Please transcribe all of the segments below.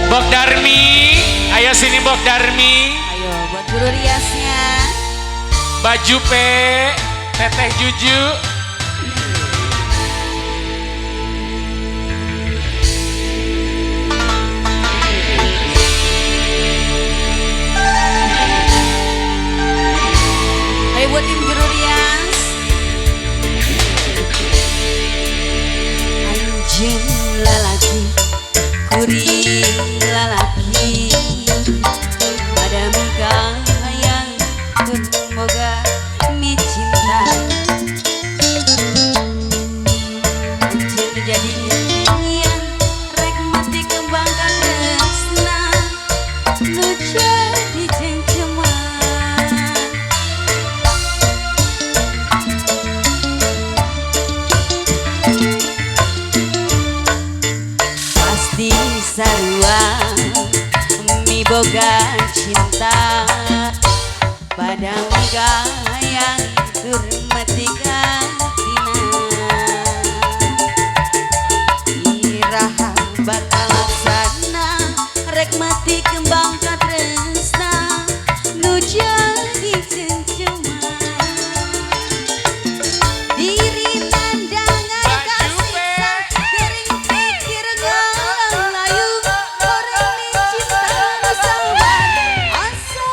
Bok Darmi, ayo sini Bok Darmi. Ayo buat guru riasnya. Baju Pe, Teteh Juju. Ayo buat tim guru rias. Anjing lalaki, kuring lalaki, pada mika yang semoga mi cinta. Anjing jadi yang rek mati kembangkan resna, nu jadi cengceman. Pasti sarua mi boga cinta pada miga yang turmatika iraha bakal laksana rek mati kembang katresna nu jadi cengceman diri nandangan kasih kering pikir ngalang layu orang ni cinta sabar asa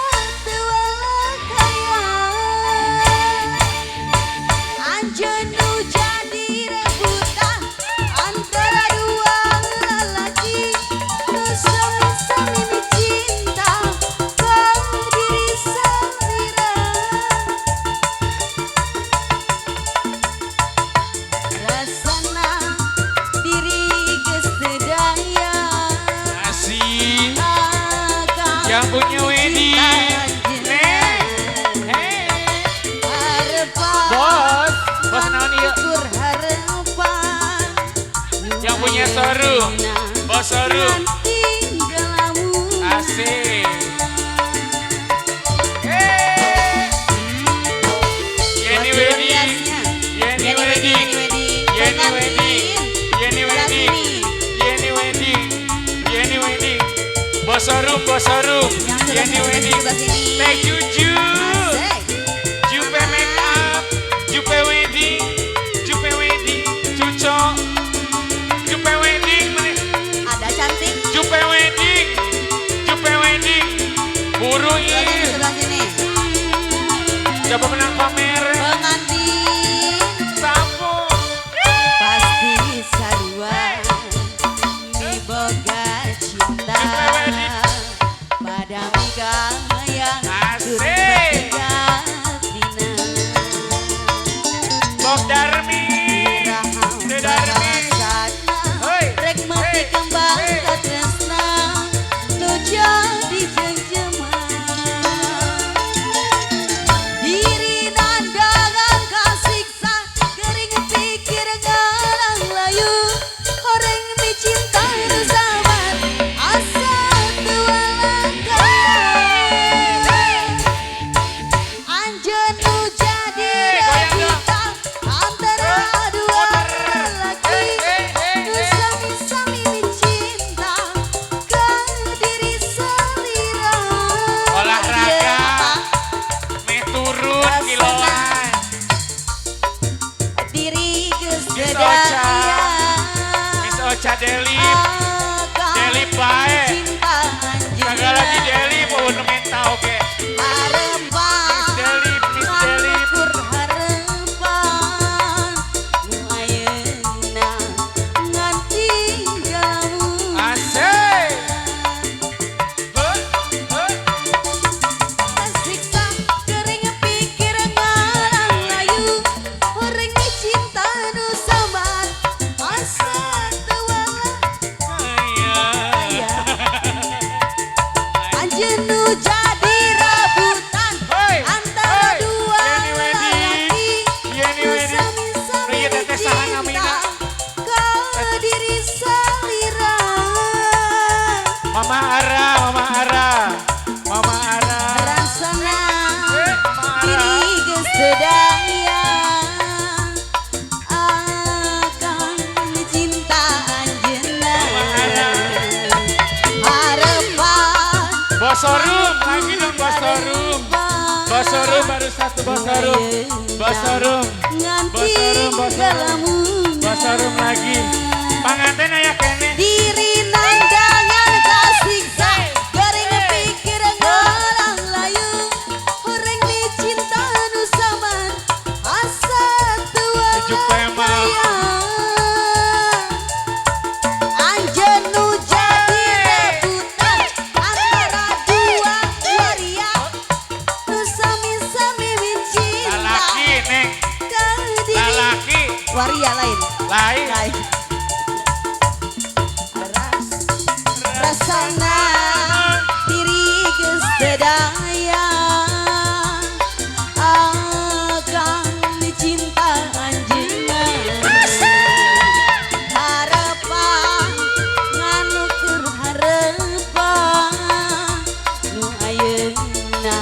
tuala kaya anjeun nu jadi rebutan antara dua lelaki nu sama-sama cinta kau diri sendiri rasana diri geus teu daya Asih, akang yang punya wedding. Bos, bos naon ieu? Yang punya showroom, bos showroom. Asik. Yeni wedding, Yeni wedding, Yeni wedding, Yeni wedding, Yeni wedding, Yeni wedding. Bos showroom, Yeni wedding. Teh Juju, Jupe make up, Jupe wedding, Cuco, Jupe wedding, mana? Ada cantik Jupe wedding, buru sebelah sini, ini. sebelah sini. Coba menang pamer, Pengantin sapu. pasti sarua mi boga cinta pada miga yang Asik. turmatika Bok Darmi, Teh Darmi. Hoi, rek mati hei, kembang hei. katresna nu jadi cengceman diri nandangan kasiksa kering pikir ngalang layu orang mi cinta nu sabar asa tuala kaya anjeun nu jadi rebutan antara dua lelaki nu sami-sami cinta ke diri sendiri Olahraga, meh turun kiloan. diri geus Geus teu Ocha. daya Miss Ocha Delip, Delip bae. cinta anjeun Kagak lagi Delip, pohon mental oke. harapan Miss Delip. ngakur harapan nu ayeuna ngan tinggalmu Asik. siksa kering pikir ngalang layu orang ni cinta nu sabar asa tuala anjeun nu jadi rebutan Hoi. Bosorum, lagi dong Bosorum. Bosorum baru satu Bosorum. Bosorum. Bosorum, Bosorum. Bosorum lagi. Panganten aya kene. Diri nandangan kasiksa, goreng pikir ngalang layu, horeng dicinta nu saman, asa tua Tujuh tema. Anjeun nu jadi rebutan antara dua waria, nu sami-sami cinta. Lalaki neng. Ka diri. Lalaki. Waria lain. Lain. Rasana diri geus teu daya akan dicinta anjeunna harapan nganu keur harapan nu ayeuna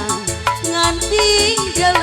ngan tinggal